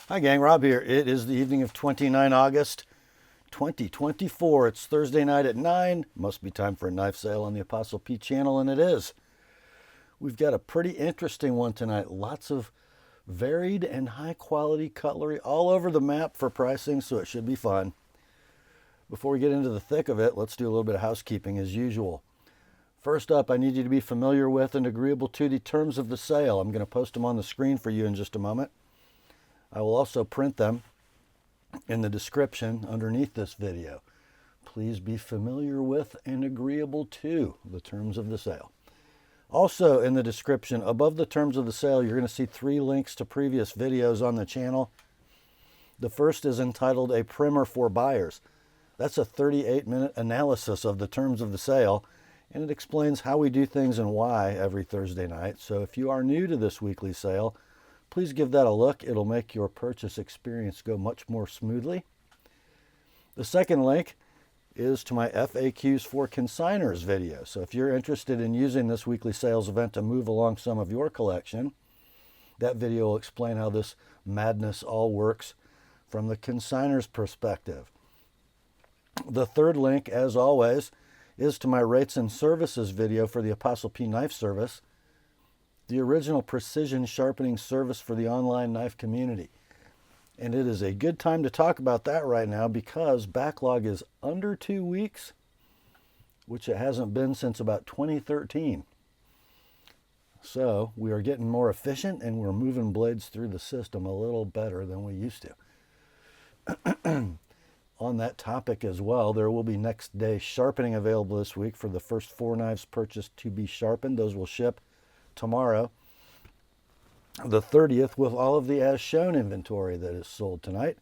Hi gang, Rob here. It is the evening of 29 August 2024. It's Thursday night at 9. Must be time for a knife sale on the Apostle P channel, and it is. We've got a pretty interesting one tonight. Lots of varied and high quality cutlery all over the map for pricing, so it should be fun. Before we get into the thick of it, let's do a little bit of housekeeping as usual. First up, I need you to be familiar with and agreeable to the terms of the sale. I'm going to post them on the screen for you in just a moment. I will also print them in the description underneath this video. Please be familiar with and agreeable to the terms of the sale. Also in the description, above the terms of the sale, you're going to see 3 links to previous videos on the channel. The first is entitled A Primer for Buyers. That's a 38-minute analysis of the terms of the sale, and it explains how we do things and why every Thursday night. So if you are new to this weekly sale, please give that a look. It'll make your purchase experience go much more smoothly. The second link is to my FAQs for Consignors video. So if you're interested in using this weekly sales event to move along some of your collection, that video will explain how this madness all works from the consignor's perspective. The third link, as always, is to my rates and services video for the TheApostleP Knife Service, the original precision sharpening service for the online knife community. And it is a good time to talk about that right now because backlog is under 2 weeks, which it hasn't been since about 2013. So we are getting more efficient and we're moving blades through the system a little better than we used to. On that topic as well, there will be next day sharpening available this week for the first 4 knives purchased to be sharpened. Those will ship tomorrow, the 30th, with all of the as shown inventory that is sold tonight.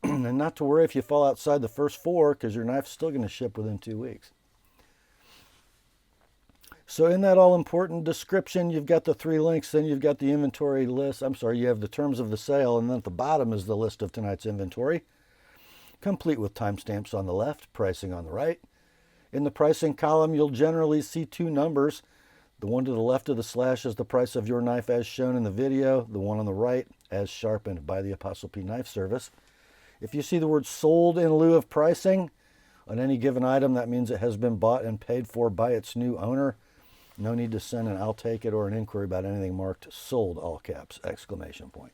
And not to worry if you fall outside the first 4, because your knife's still going to ship within 2 weeks. So in that all important description, you've got the 3 links, then you've got the inventory list. You have the terms of the sale, and then at the bottom is the list of tonight's inventory, complete with timestamps on the left, pricing on the right. In the pricing column, you'll generally see 2 numbers. The one to the left of the slash is the price of your knife as shown in the video. The one on the right as sharpened by the TheApostleP Knife Service. If you see the word sold in lieu of pricing on any given item, that means it has been bought and paid for by its new owner. No need to send an I'll take it or an inquiry about anything marked sold, all caps, exclamation point.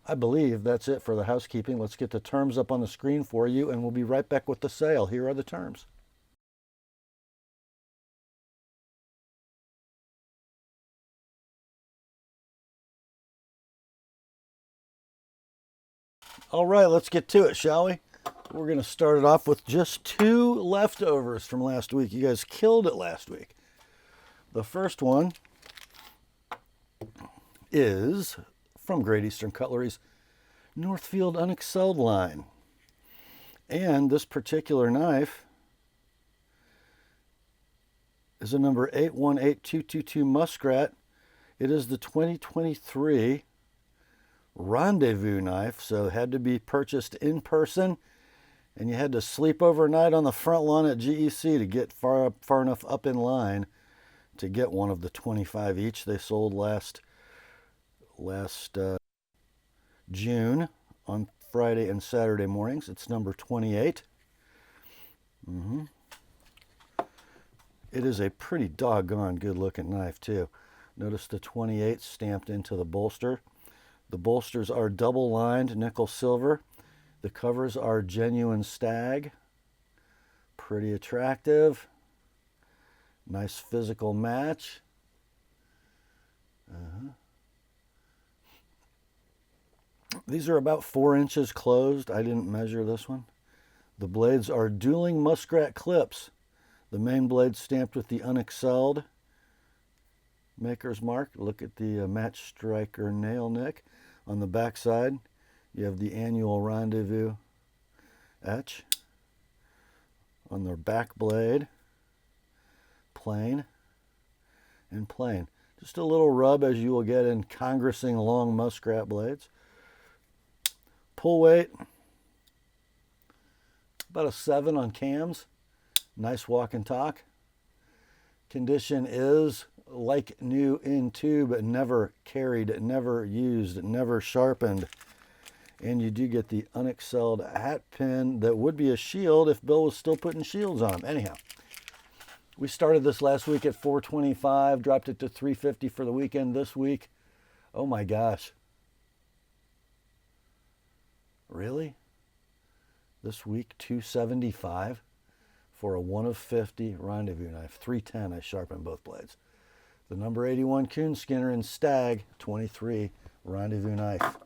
I believe that's it for the housekeeping. Let's get the terms up on the screen for you and we'll be right back with the sale. Here are the terms. All right, let's get to it, shall we? We're going to start it off with just 2 leftovers from last week. You guys killed it last week. The first one is from Great Eastern Cutlery's Northfield Unexcelled line. And this particular knife is a number 818222 Muskrat. It is the 2023 Rendezvous knife, so it had to be purchased in person, and you had to sleep overnight on the front lawn at GEC to get far enough up in line to get one of the 25 each they sold last June on Friday and Saturday mornings. It's number 28. It is a pretty doggone good looking knife too. Notice the 28 stamped into the bolster. The bolsters are double lined nickel silver. The covers are genuine Stag. Pretty attractive. Nice physical match. These are about 4 inches closed. I didn't measure this one. The blades are dueling Muskrat clips. The main blade stamped with the Unexcelled maker's mark. Look at the match striker nail nick. On the back side, you have the annual Rendezvous etch. On the back blade, plain and plain. Just a little rub as you will get in congressing long Muskrat blades. Pull weight, about a 7 on cams. Nice walk and talk. Condition is like new in tube, never carried, never used, never sharpened. And you do get the unexcelled hat pin that would be a shield if Bill was still putting shields on. Anyhow, we started this last week at $425, dropped it to $350 for the weekend this week. Oh my gosh. Really? This week, $275 for a 1 of 50 rendezvous knife. $310, I sharpened both blades. The number 81 coon skinner in Stag, 23 rendezvous knife.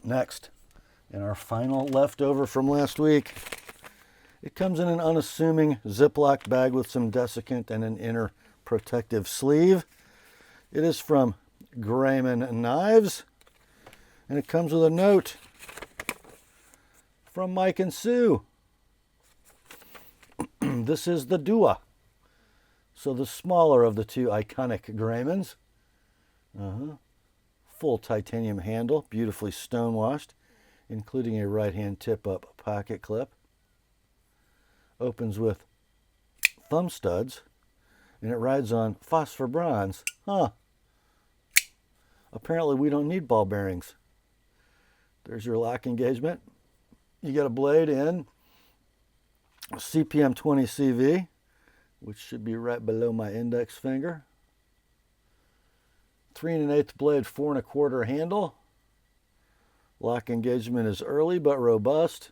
Next, and our final leftover from last week, it comes in an unassuming Ziploc bag with some desiccant and an inner protective sleeve. It is from Grayman Knives, and it comes with a note from Mike and Sue. This is the Dua, so the smaller of the two iconic Graymans. Full titanium handle, beautifully stonewashed, including a right-hand tip-up pocket clip. Opens with thumb studs, and it rides on phosphor bronze. Apparently we don't need ball bearings. There's your lock engagement. You got a blade in CPM 20 CV, which should be right below my index finger. 3 1/8 blade, 4 1/4 handle. Lock engagement is early but robust.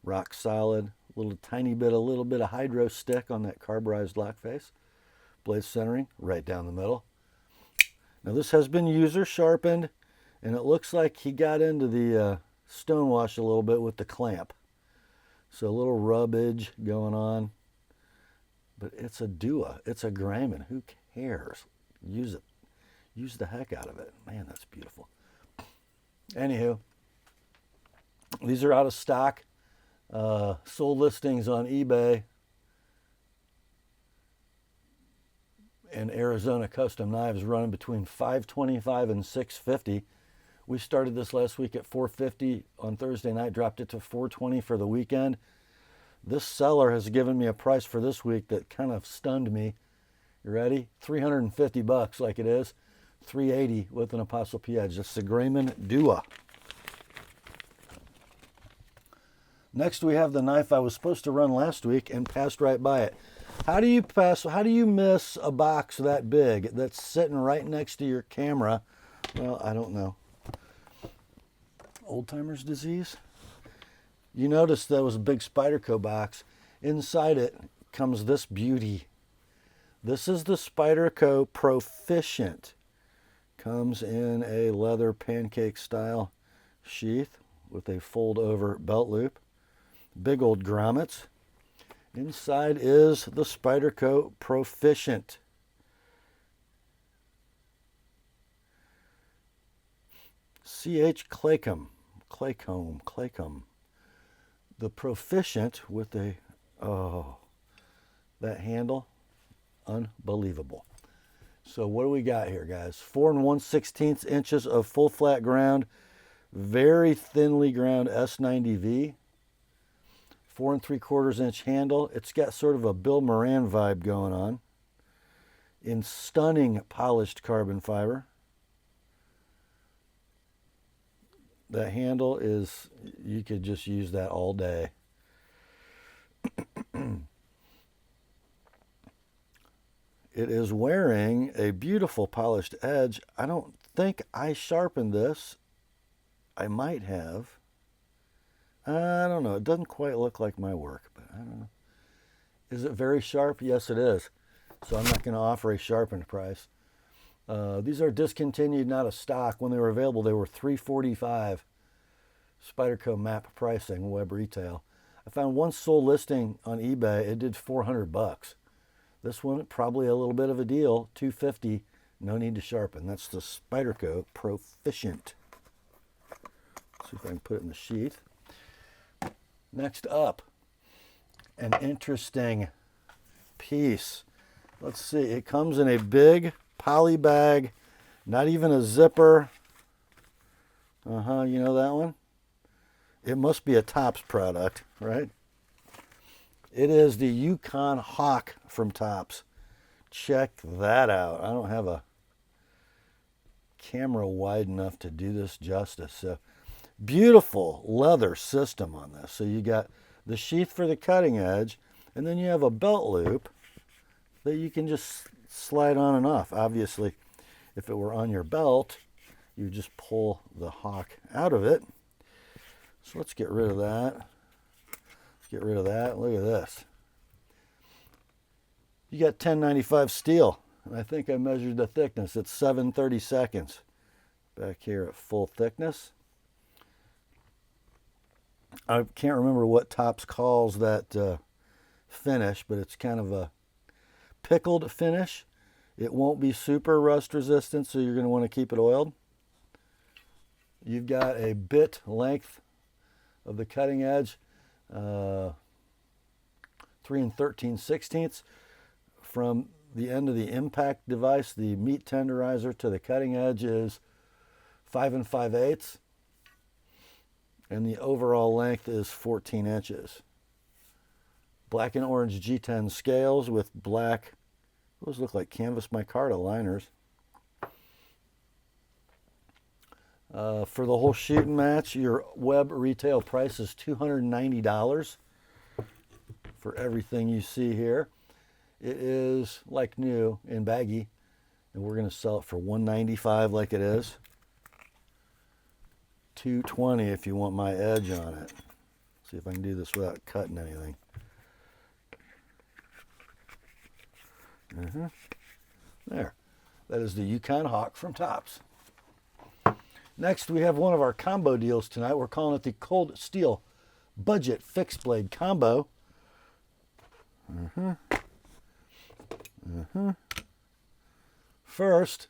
Rock solid. A little bit of hydro stick on that carburized lock face. Blade centering right down the middle. Now this has been user sharpened, and it looks like he got into the stonewash a little bit with the clamp. So a little rubbage going on. But it's a Dua. It's a Grayman. Who cares? Use it. Use the heck out of it. Man, that's beautiful. Anywho, these are out of stock. Sold listings on eBay and Arizona Custom Knives running between $525 and $650. We started this last week at $450 on Thursday night, dropped it to $420 for the weekend. This seller has given me a price for this week that kind of stunned me. You ready? $350 like it is. $380 with an Apostle P edge. It's the Grayman Dua. Next we have the knife I was supposed to run last week and passed right by it. How do you miss a box that big that's sitting right next to your camera? Well, I don't know. Old timer's disease? You notice that was a big Spyderco box. Inside it comes this beauty. This is the Spyderco Proficient. Comes in a leather pancake style sheath with a fold over belt loop. Big old grommets. Inside is the Spyderco Proficient. C.H. Claycomb. The Proficient with a, that handle, unbelievable. So what do we got here, guys? 4 1/16 inches of full flat ground, very thinly ground S90V. 4 3/4 inch handle. It's got sort of a Bill Moran vibe going on. In stunning polished carbon fiber. That handle is, you could just use that all day. It is wearing a beautiful polished edge. I don't think I sharpened this. I might have. I don't know. It doesn't quite look like my work, but I don't know. Is it very sharp? Yes, it is. So I'm not going to offer a sharpened price. These are discontinued, not a stock. When they were available, they were $345. Spyderco map pricing, web retail. I found one sold listing on eBay. It did $400. This one, probably a little bit of a deal, $250. No need to sharpen. That's the Spyderco Proficient. Let's see if I can put it in the sheath. Next up, an interesting piece. Let's see. It comes in a big poly bag, not even a zipper. You know that one? It must be a Tops product, right? It is the UCON Hawk from Tops. Check that out. I don't have a camera wide enough to do this justice. So beautiful leather system on this. So you got the sheath for the cutting edge, and then you have a belt loop that you can just slide on and off. Obviously, if it were on your belt, you just pull the hawk out of it. So let's get rid of that. Let's get rid of that. Look at this. You got 1095 steel. I think I measured the thickness. It's 7/32 back here at full thickness. I can't remember what Topps calls that finish, but it's kind of a pickled finish. It won't be super rust resistant, so you're going to want to keep it oiled. You've got a bit length of the cutting edge, 3 13/16 from the end of the impact device, the meat tenderizer, to the cutting edge is 5 5/8, and the overall length is 14 inches. Black and orange G10 scales with black, those look like canvas micarta liners. For the whole shooting match, your web retail price is $290 for everything you see here. It is like new in baggy, and we're going to sell it for $195 like it is. $220 if you want my edge on it. See if I can do this without cutting anything. There. That is the UCON Hawk from Topps. Next, we have one of our combo deals tonight. We're calling it the Cold Steel Budget Fixed Blade Combo. First,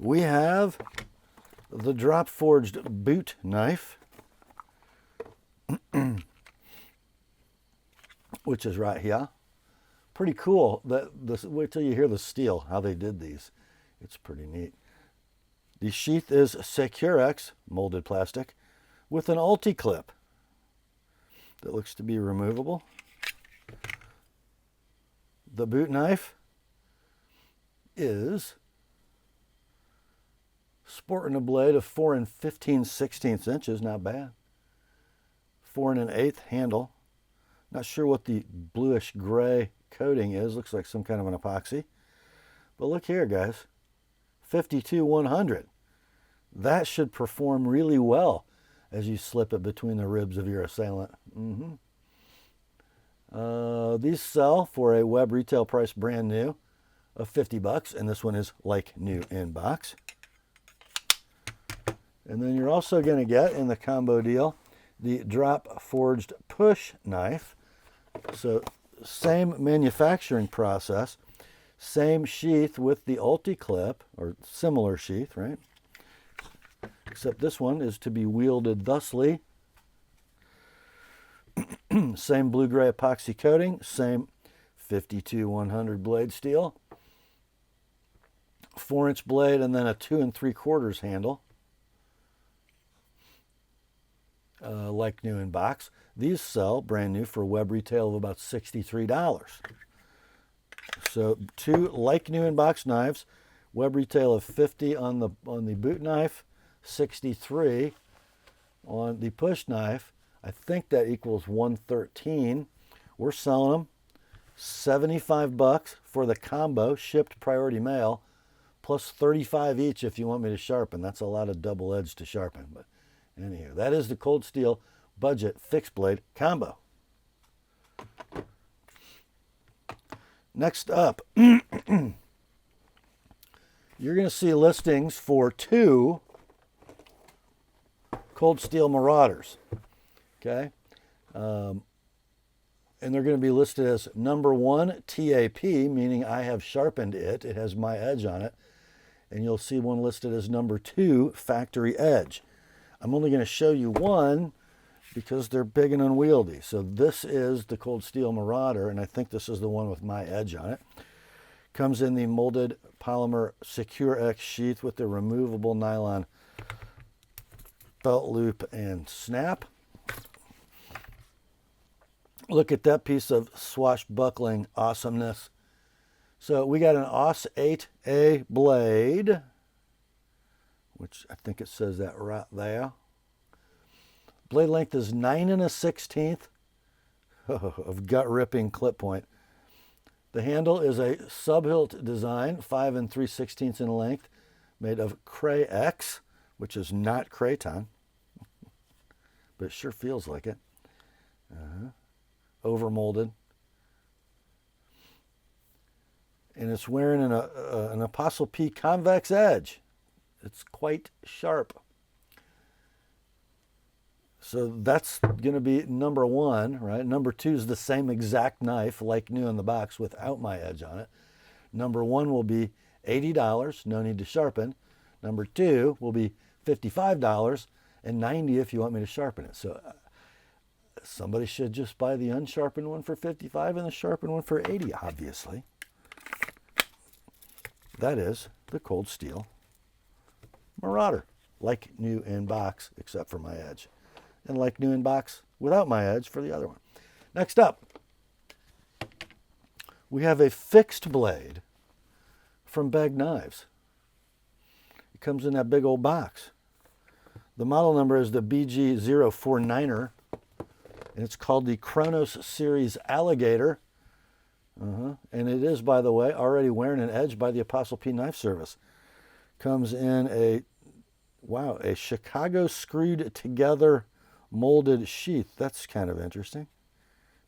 we have the drop forged boot knife, which is right here. Pretty cool. Wait till you hear the steel, how they did these. It's pretty neat. The sheath is Securex molded plastic with an ulti-clip that looks to be removable. The boot knife is sporting a blade of 4 15/16 inches, not bad. 4 1/8 handle. Not sure what the bluish gray coating is. Looks like some kind of an epoxy. But look here, guys. 52/100. That should perform really well as you slip it between the ribs of your assailant. These sell for a web retail price brand new of $50, and this one is like new in box. And then you're also going to get in the combo deal the drop forged push knife. So same manufacturing process, same sheath with the ulti-clip, or similar sheath, right? Except this one is to be wielded thusly. Same blue-gray epoxy coating, same 52/100 blade steel. 4-inch blade and then a 2 3/4 handle. Like new in box. These sell brand new for web retail of about $63. So 2 like new in box knives, web retail of $50 on the boot knife, $63 on the push knife. I think that equals $113. We're selling them $75 for the combo, shipped priority mail, plus $35 each if you want me to sharpen. That's a lot of double edge to sharpen, but anyhow, that is the Cold Steel Budget Fixed Blade Combo. Next up, you're going to see listings for 2 Cold Steel Marauders. Okay? And they're going to be listed as number 1 TAP, meaning I have sharpened it. It has my edge on it. And you'll see one listed as number 2 Factory Edge. I'm only going to show you one because they're big and unwieldy. So this is the Cold Steel Marauder, and I think this is the one with my edge on it. Comes in the molded polymer Securex sheath with the removable nylon belt loop and snap. Look at that piece of swashbuckling awesomeness. So we got an AUS 8A blade, which I think it says that right there. Blade length is 9 1/16 of gut-ripping clip point. The handle is a sub-hilt design, 5 3/16 in length, made of Cray X, which is not Craton, but it sure feels like it. Overmolded. And it's wearing an Apostle P convex edge. It's quite sharp. So that's going to be number one, right? Number two is the same exact knife, like new in the box, without my edge on it. Number one will be $80, no need to sharpen. Number two will be $55 and $90 if you want me to sharpen it. So somebody should just buy the unsharpened one for $55 and the sharpened one for $80, obviously. That is the Cold Steel Marauder, like new in box, except for my edge. And like new in box without my edge for the other one. Next up, we have a fixed blade from Begg Knives. It comes in that big old box. The model number is the BG049er, and it's called the Cronos Series Alligator. And it is, by the way, already wearing an edge by the TheApostleP Knife Service. Comes in a Chicago screwed together molded sheath. That's kind of interesting.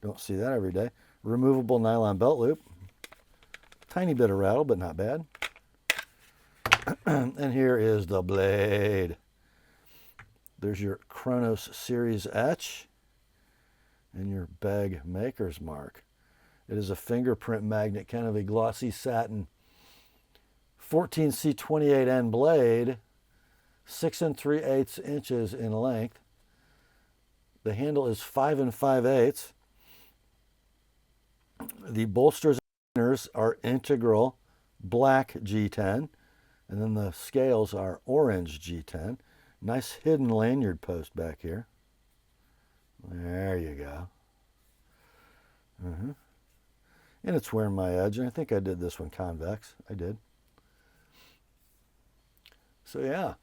Don't see that every day. Removable nylon belt loop. Tiny bit of rattle, but not bad. And here is the blade. There's your Cronos Series etch and your Begg maker's mark. It is a fingerprint magnet, kind of a glossy satin 14C28N blade, 6 3/8 inches in length. The handle is 5 5/8. The bolsters are integral black G10, and then the scales are orange G10. Nice hidden lanyard post back here. There you go. And it's wearing my edge, and I think I did this one convex. I did. So yeah,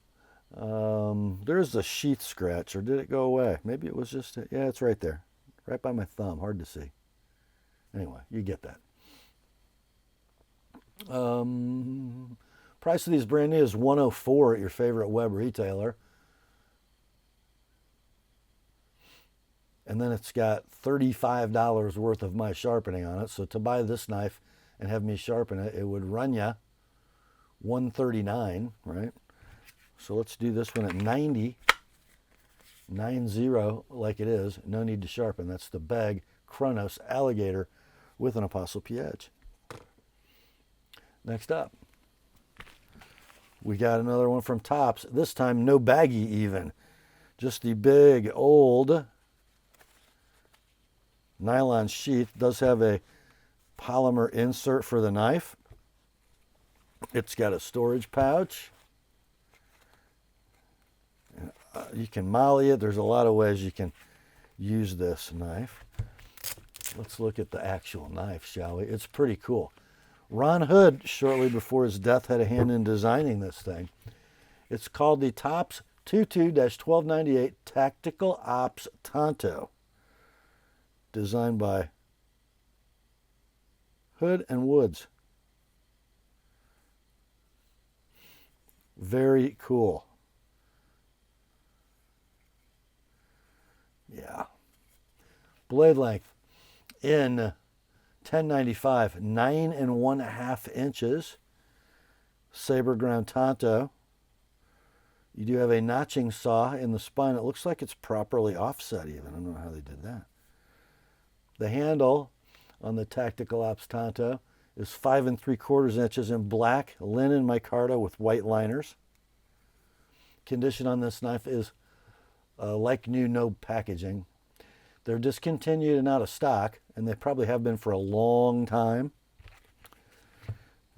there's a sheath scratch, or did it go away? Maybe it was just, yeah, it's right there. Right by my thumb, hard to see. Anyway, you get that. Price of these brand new is $104 at your favorite web retailer. And then it's got $35 worth of my sharpening on it. So to buy this knife and have me sharpen it, it would run you $139, right? So let's do this one at 90 like it is. No need to sharpen. That's the Begg Cronos Alligator with an TheApostleP edge. Next up, we got another one from Tops. This time no baggie even. Just the big old nylon sheath. Does have a polymer insert for the knife. It's got a storage pouch. You can molly it. There's a lot of ways you can use this knife. Let's look at the actual knife, shall we? It's pretty cool. Ron Hood, shortly before his death, had a hand in designing this thing. It's called the Tops 22-1298 Tactical Ops Tanto. Designed by Hood and Woods. Very cool. Yeah. Blade length in 1095, 9 1/2 inches. Saber ground Tanto. You do have a notching saw in the spine. It looks like it's properly offset even. I don't know how they did that. The handle on the Tactical Ops Tanto is 5 3/4 inches in black linen micarta with white liners. Condition on this knife is like new, no packaging. They're discontinued and out of stock, and they probably have been for a long time.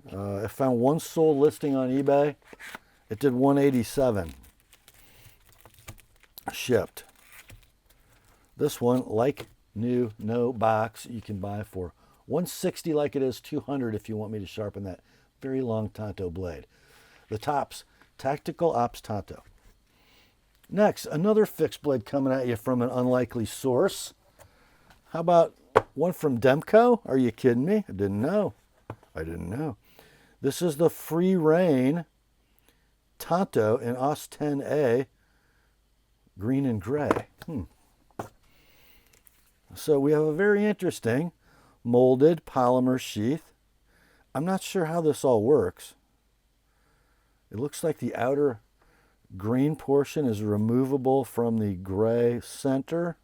I found one sold listing on eBay. It did $187 shipped. This one, like new, no box, you can buy for 160 like it is, 200 if you want me to sharpen that very long Tanto blade. The tops, Tactical Ops Tanto. Next, another fixed blade coming at you from an unlikely source. How about one from Demko? Are you kidding me? I didn't know. This is the FreeReign Tanto in OS 10A, green and gray. So we have a very interesting molded polymer sheath. I'm not sure how this all works. It looks like the outer green portion is removable from the gray center.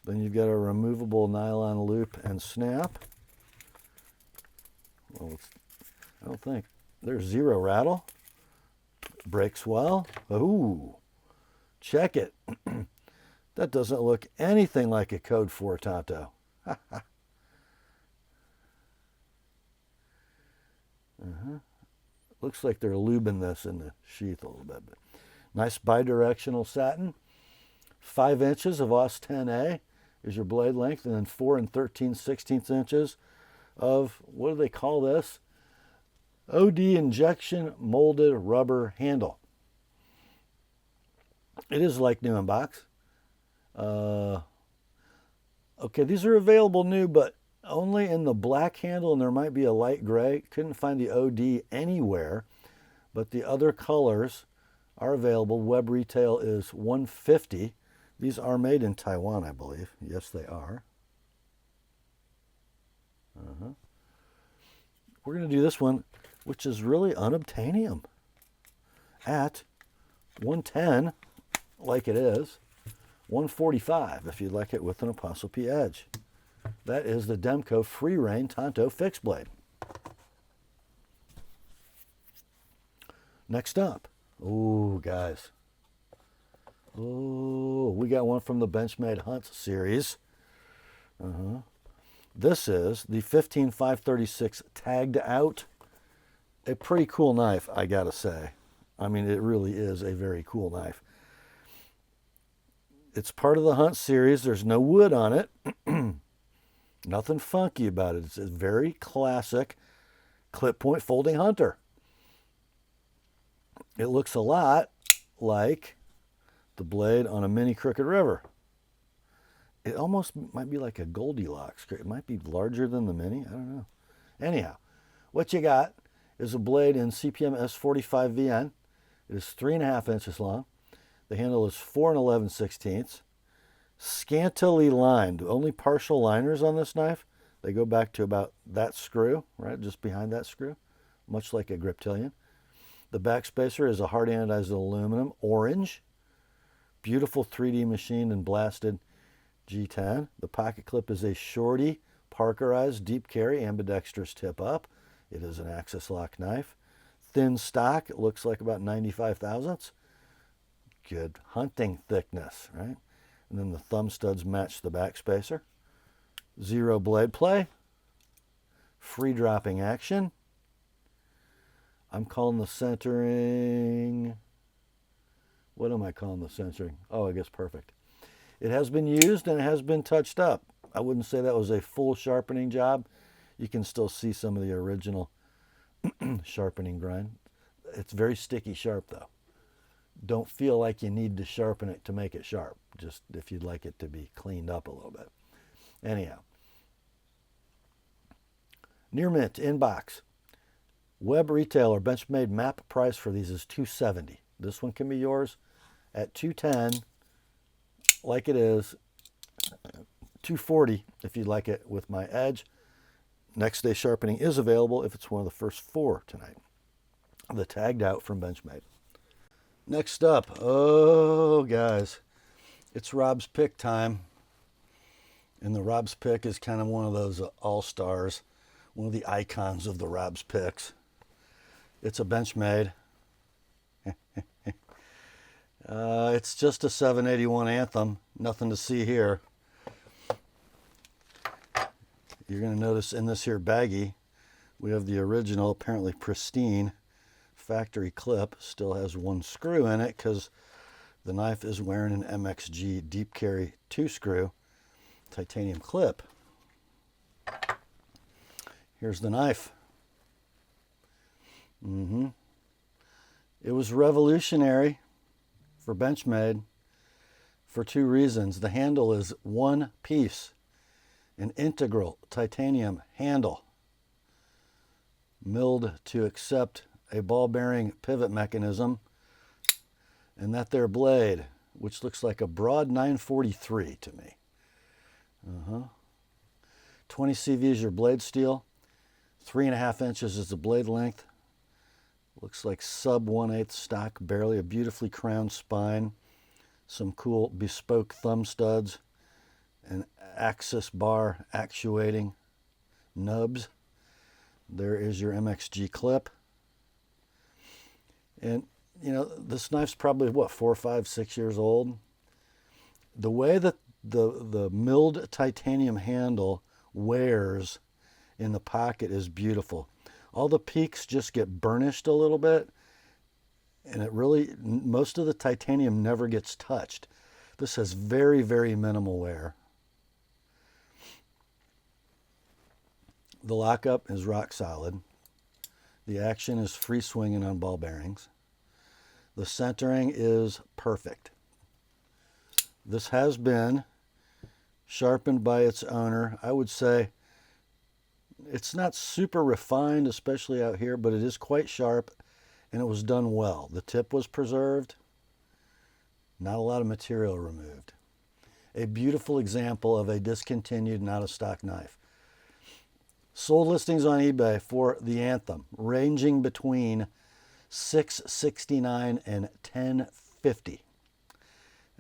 Then you've got a removable nylon loop and snap. Well, I don't think. There's zero rattle. Breaks well. Ooh, check it. That doesn't look anything like a Code 4 Tanto. Looks like they're lubing this in the sheath a little bit. But nice bidirectional satin. 5 inches of OS 10A is your blade length, and then 4 13/16 inches of, what do they call this? OD injection molded rubber handle. It is like new in box. Okay, these are available new, but only in the black handle, and there might be a light gray. Couldn't find the OD anywhere, but the other colors are available. Web retail is $150. These are made in Taiwan, I believe. Yes, they are. We're going to do this one, which is really unobtainium, at $110, like it is, $145 if you'd like it with an ApostleP edge. That is the Demko FreeReign Tanto fixed blade. Next up, ooh, guys. Oh, we got one from the Benchmade Hunt series. This is the 15536 TaggedOut. A pretty cool knife, I gotta say. I mean, it really is a very cool knife. It's part of the Hunt series. There's no wood on it. Nothing funky about it. It's a very classic clip point folding hunter. It looks a lot like the blade on a mini Crooked River. It almost might be like a Goldilocks. It might be larger than the mini. I don't know. Anyhow, what you got is a blade in CPM S45VN. It is 3.5 inches long. The handle is 4 11/16. Scantily lined. Only partial liners on this knife. They go back to about that screw, right, just behind that screw, much like a Griptilian. The backspacer is a hard anodized aluminum, orange. Beautiful 3D machined and blasted G10. The pocket clip is a shorty, Parkerized, deep carry, ambidextrous tip up. It is an axis lock knife. Thin stock. It looks like about 95 thousandths. Good hunting thickness, right? And then the thumb studs match the backspacer. Zero blade play. Free dropping action. I'm calling the centering. What am I calling the centering? Oh, I guess perfect. It has been used and it has been touched up. I wouldn't say that was a full sharpening job. You can still see some of the original sharpening grind. It's very sticky sharp though. Don't feel like you need to sharpen it to make it sharp. Just if you'd like it to be cleaned up a little bit. Anyhow. Near mint in box. Web retail or Benchmade map price for these is $270. This one can be yours at $210, like it is. $240 if you'd like it with my edge. Next day sharpening is available if it's one of the first 4 tonight. The TaggedOut from Benchmade. Next up, oh guys, it's Rob's Pick time. And the Rob's Pick is kind of one of those all-stars, one of the icons of the Rob's Picks. It's a Benchmade. It's just a 781 Anthem. Nothing to see here. You're going to notice in this here baggie, we have the original, apparently pristine, factory clip. Still has 1 screw in it because the knife is wearing an MXG deep carry 2-screw titanium clip. Here's the knife. It was revolutionary for Benchmade for two reasons. The handle is one piece, an integral titanium handle, milled to accept a ball bearing pivot mechanism, and that there blade, which looks like a broad 943 to me. 20 CV is your blade steel. 3.5 inches is the blade length. Looks like sub 1/8 stock, barely. A beautifully crowned spine. Some cool bespoke thumb studs. An axis bar actuating nubs. There is your MXG clip. And, you know, this knife's probably, what, 4, 5, 6 years old? The way that the milled titanium handle wears in the pocket is beautiful. All the peaks just get burnished a little bit, and it really, most of the titanium never gets touched. This has very, very minimal wear. The lockup is rock solid. The action is free swinging on ball bearings. The centering is perfect. This has been sharpened by its owner. I would say it's not super refined, especially out here, but it is quite sharp, and it was done well. The tip was preserved. Not a lot of material removed. A beautiful example of a discontinued, not a stock knife. Sold listings on eBay for the Anthem, ranging between $669 and $1050.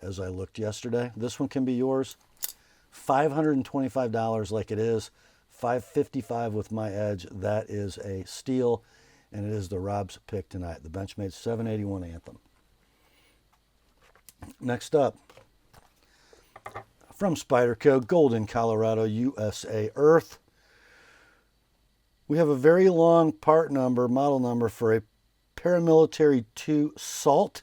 As I looked yesterday, this one can be yours. $525 like it is. $555 with my edge. That is a steal, and it is the Rob's pick tonight, the Benchmade 781 Anthem. Next up, from Spyderco, Golden, Colorado, USA, Earth. We have a very long part number, model number for a Paramilitary 2 Salt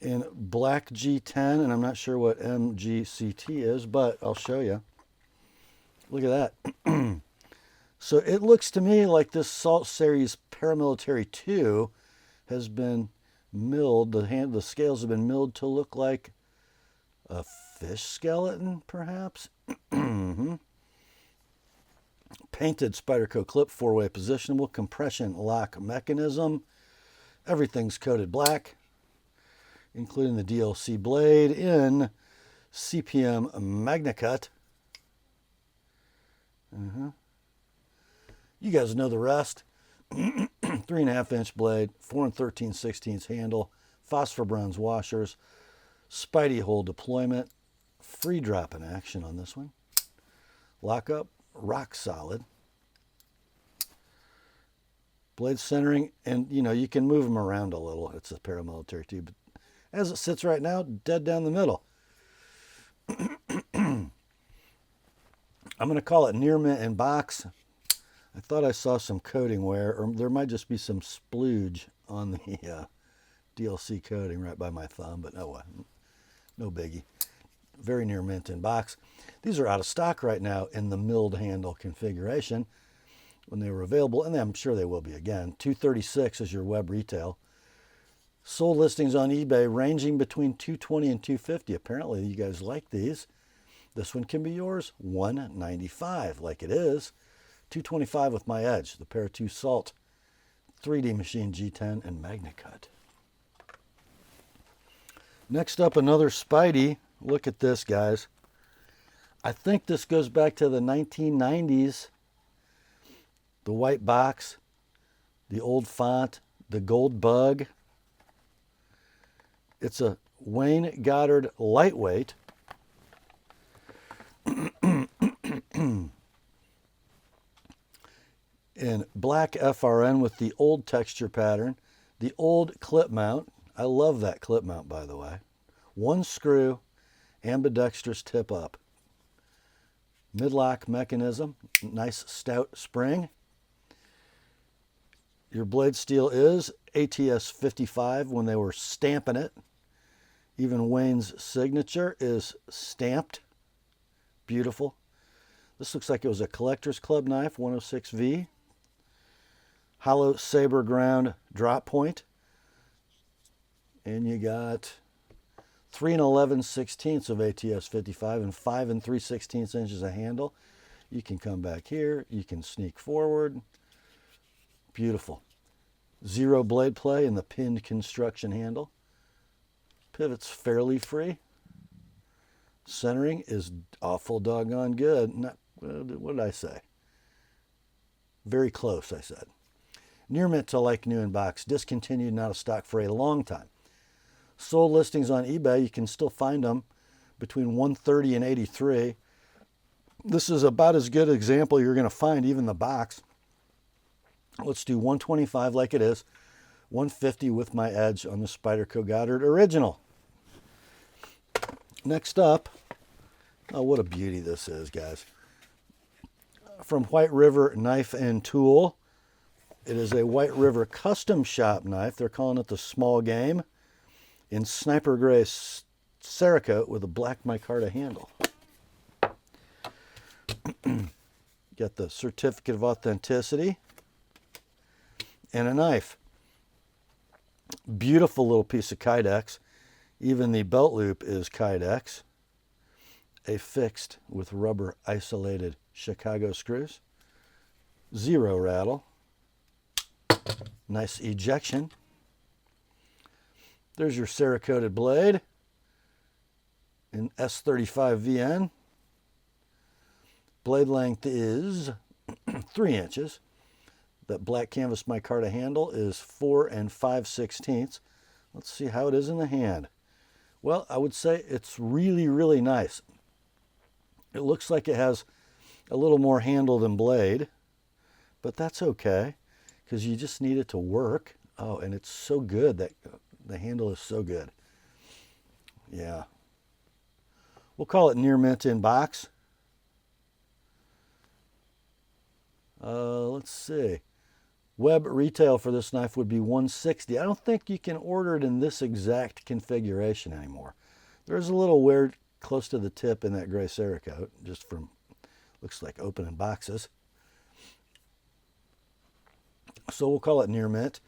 in black G10, and I'm not sure what MGCT is, but I'll show you. Look at that. So it looks to me like this Salt Series Paramilitary 2 has been milled, the scales have been milled to look like a fish skeleton, perhaps. Painted Spyderco clip, 4-way positionable, compression lock mechanism. Everything's coated black, including the DLC blade in CPM Magnacut. You guys know the rest. 3.5 inch blade, 4 13/16 handle, phosphor bronze washers, Spidey hole deployment, free drop in action on this one. Lockup, rock solid. Blade centering, and you know, you can move them around a little. It's a Paramilitary 2, but as it sits right now, dead down the middle. I'm going to call it near mint in box. I thought I saw some coating wear, or there might just be some splooge on the DLC coating right by my thumb, but no biggie. Very near mint in box. These are out of stock right now in the milled handle configuration. When they were available, and I'm sure they will be again. $236 is your web retail. Sold listings on eBay ranging between $220 and $250. Apparently you guys like these. This one can be yours. $195 like it is. $225 with my edge. The Para 2 Salt 3D Machine G10 and Magnacut. Next up, another Spidey. Look at this, guys. I think this goes back to the 1990s. The white box, the old font, the gold bug. It's a Wayne Goddard lightweight. In black FRN with the old texture pattern, the old clip mount. I love that clip mount, by the way. One screw, ambidextrous tip up. Mid-lock mechanism, nice stout spring. Your blade steel is ATS 55 when they were stamping it. Even Wayne's signature is stamped. Beautiful. This looks like it was a Collector's Club knife, 106V. Hollow saber ground drop point. And you got 3 11/16 of ATS 55 and 5 3/16 inches of handle. You can come back here. You can sneak forward. Beautiful. Zero blade play in the pinned construction handle. Pivot's fairly free. Centering is awful doggone good. Not, what did I say? Very close, I said. Near mint to like new in box. Discontinued, not of stock for a long time. Sold listings on eBay. You can still find them between 130 and 83. This is about as good an example you're going to find, even the box. Let's do 125 like it is. 150 with my edge on the Spyderco Goddard original. Next up, oh, what a beauty this is, guys. From White River Knife and Tool. It is a White River custom shop knife. They're calling it the small game. In sniper gray Cerakote with a black micarta handle. Got the certificate of authenticity and a knife. Beautiful little piece of Kydex. Even the belt loop is Kydex. A fixed with rubber isolated Chicago screws. Zero rattle. Nice ejection. There's your Cerakoted blade in S35 VN. Blade length is 3 inches. That black canvas micarta handle is 4 5/16. Let's see how it is in the hand. Well, I would say it's really, really nice. It looks like it has a little more handle than blade, but that's okay because you just need it to work. Oh, and it's so good that the handle is so good. Yeah. We'll call it near mint in box. Let's see. Web retail for this knife would be $160. I don't think you can order it in this exact configuration anymore. There's a little wear close to the tip in that gray Cerakote, just from, looks like opening boxes. So we'll call it near mint.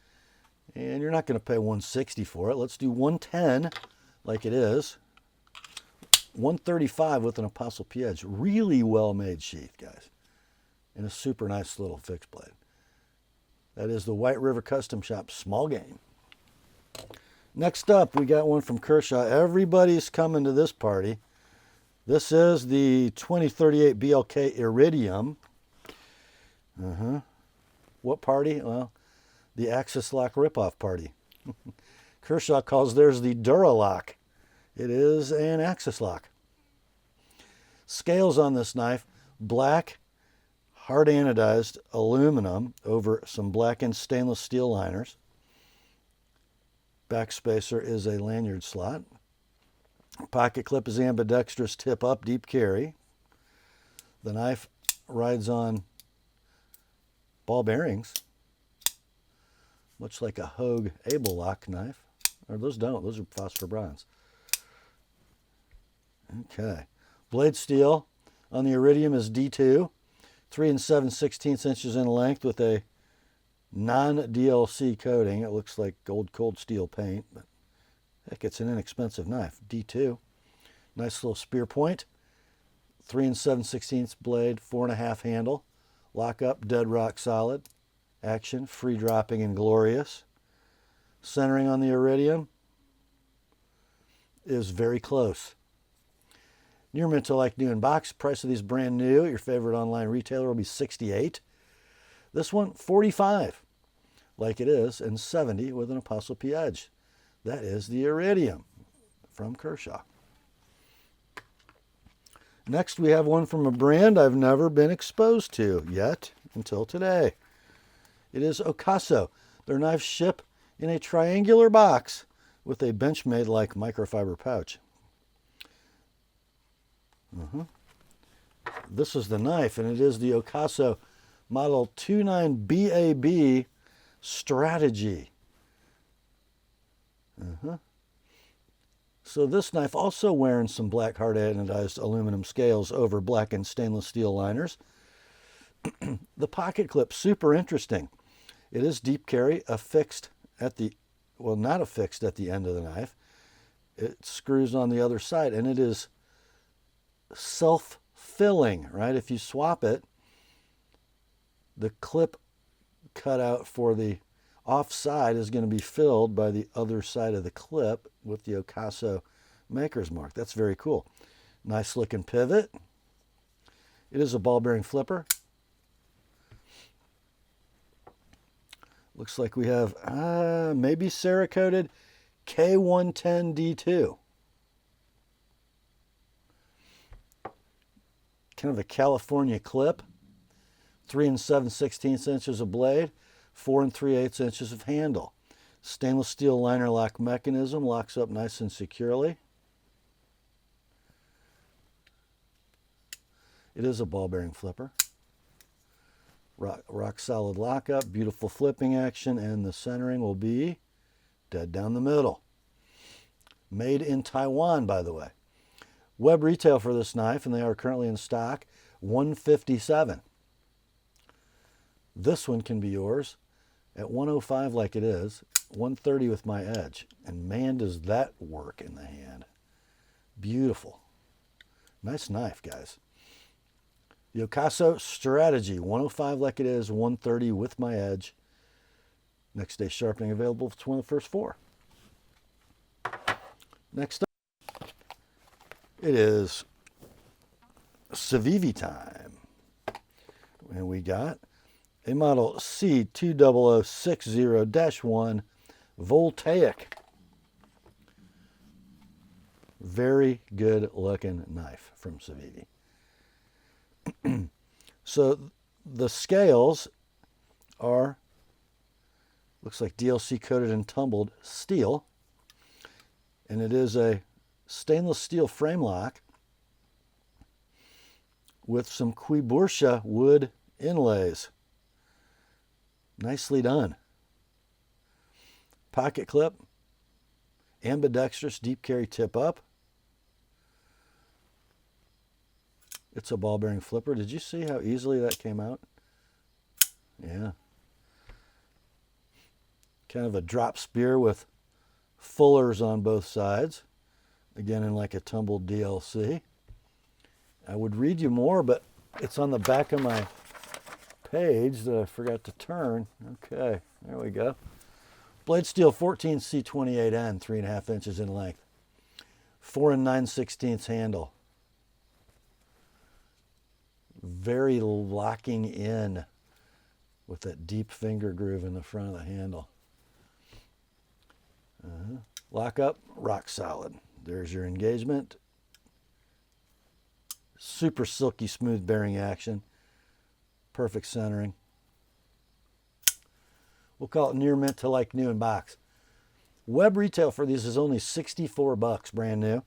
And you're not going to pay $160 for it. Let's do $110 like it is. $135 with an TheApostleP edge. Really well made sheath, guys. And a super nice little fixed blade. That is the White River Custom Shop small game. Next up, we got one from Kershaw. Everybody's coming to this party. This is the 2038 BLK Iridium. What party? Well, the Axis Lock ripoff party. Kershaw calls theirs the Duralock. It is an Axis lock. Scales on this knife, black, hard anodized aluminum over some blackened stainless steel liners. Back spacer is a lanyard slot. Pocket clip is ambidextrous, tip up, deep carry. The knife rides on ball bearings, much like a Hogue Able lock knife. Or those don't, those are phosphor bronze. Okay. Blade steel on the Iridium is D2, 3 7/16 inches in length with a non-DLC coating. It looks like old cold steel paint, but heck, it's an inexpensive knife. D2. Nice little spear point. 3 7/16 blade, 4.5 handle. Lock up, dead rock solid. Action, free dropping and glorious. Centering on the Iridium is very close. Near mint to like new in box. Price of these brand new. Your favorite online retailer will be $68. This one, $45, like it is, and $70 with an TheApostleP edge. That is the Iridium from Kershaw. Next, we have one from a brand I've never been exposed to yet until today. It is Ocaso. Their knives ship in a triangular box with a Benchmade-like microfiber pouch. This is the knife, and it is the Ocaso Model 29BAB Strategy. So this knife also wearing some black hard anodized aluminum scales over blackened stainless steel liners. The pocket clip, super interesting. It is deep carry, affixed at the, well, not affixed at the end of the knife. It screws on the other side, and it is self-filling, right? If you swap it, the clip cut out for the offside is going to be filled by the other side of the clip with the Ocaso maker's mark. That's very cool. Nice looking pivot. It is a ball bearing flipper. Looks like we have maybe Cerakoted K110D2. Kind of a California clip. 3 7/16 inches of blade, 4 3/8 inches of handle. Stainless steel liner lock mechanism, locks up nice and securely. It is a ball bearing flipper. Rock solid lockup, beautiful flipping action, and the centering will be dead down the middle. Made in Taiwan, by the way. Web retail for this knife, and they are currently in stock, $157. This one can be yours at $105 like it is, $130 with my edge. And man, does that work in the hand. Beautiful. Nice knife, guys. The Ocaso Strategy, $105 like it is, $130 with my edge. Next day sharpening available for one of the first 4. Next up, it is Civivi time. And we got a model C20060-1 Voltaic. Very good looking knife from Civivi. So the scales are, looks like DLC coated and tumbled steel. And it is a stainless steel frame lock with some Quibursha wood inlays. Nicely done. Pocket clip, ambidextrous deep carry tip up. It's a ball bearing flipper. Did you see how easily that came out? Yeah. Kind of a drop spear with fullers on both sides. Again, in like a tumbled DLC. I would read you more, but it's on the back of my page that I forgot to turn. Okay, there we go. Blade steel 14C28N, 3.5 inches in length. 4 9/16 handle. Very locking in with that deep finger groove in the front of the handle. Lock up, rock solid. There's your engagement. Super silky smooth bearing action. Perfect centering. We'll call it near mint to like new in box. Web retail for these is only $64, brand new.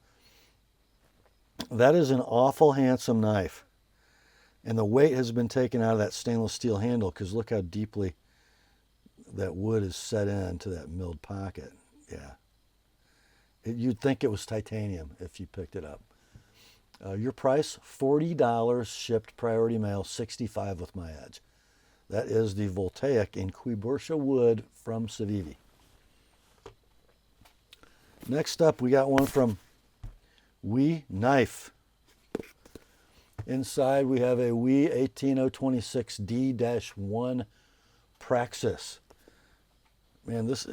That is an awful handsome knife. And the weight has been taken out of that stainless steel handle because look how deeply that wood is set into that milled pocket. Yeah. You'd think it was titanium if you picked it up. Your price, $40, shipped priority mail, $65 with my edge. That is the Voltaic in Quibursha wood from Civivi. Next up, we got one from We Knife. Inside, we have a We 18026D-1 Praxis. Man, this,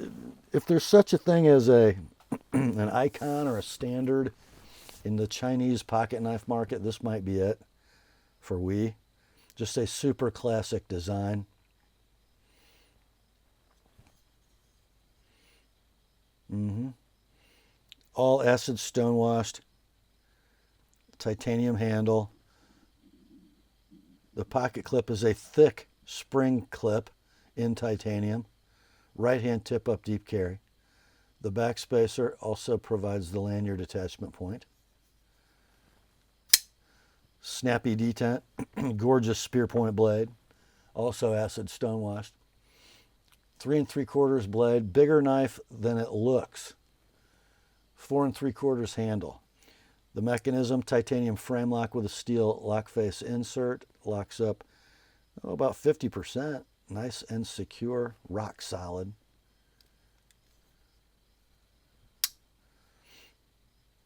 if there's such a thing as a an icon or a standard in the Chinese pocket knife market, this might be it for We. Just a super classic design. All acid stonewashed. Titanium handle. The pocket clip is a thick spring clip in titanium. Right hand tip up deep carry. The back spacer also provides the lanyard attachment point. Snappy detent, gorgeous spear point blade, also acid stonewashed. 3 3/4 blade, bigger knife than it looks 4 3/4 handle. The mechanism, titanium frame lock with a steel lock face insert, locks up about 50%. Nice and secure, rock solid.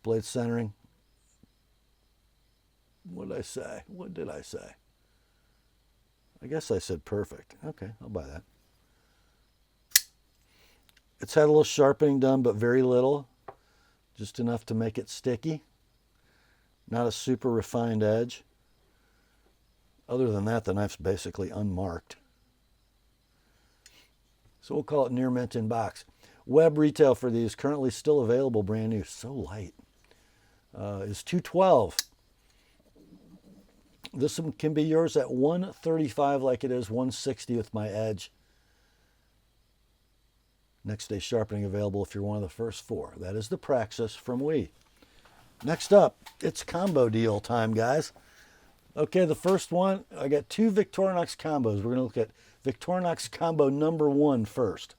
Blade centering. What did I say? What did I say? I guess I said perfect. Okay, I'll buy that. It's had a little sharpening done, but very little. Just enough to make it sticky. Not a super refined edge. Other than that, the knife's basically unmarked. So we'll call it near mint in box. Web retail for these, currently still available, brand new, so light, is $212. This one can be yours at $135 like it is $160 with my edge. Next day sharpening available if you're one of the first 4. That is the Praxis from We. Next up, it's combo deal time, guys. Okay, the first one, I got 2 Victorinox combos. We're going to look at Victorinox combo number 1 first.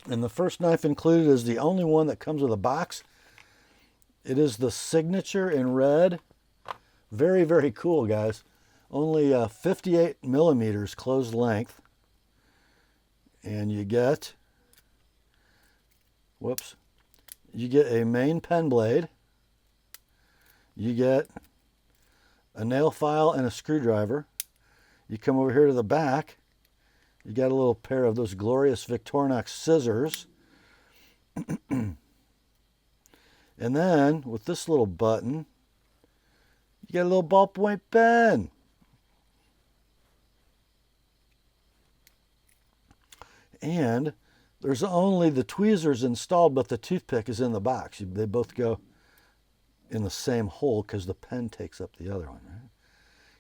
And the first knife included is the only one that comes with a box. It is the Signature in red. Very, very cool, guys. Only 58 millimeters closed length. And you get, you get a main pen blade. You get a nail file and a screwdriver. You come over here to the back. You got a little pair of those glorious Victorinox scissors. And then, with this little button, you get a little ballpoint pen. And there's only the tweezers installed, but the toothpick is in the box. They both go in the same hole because the pen takes up the other one. Right?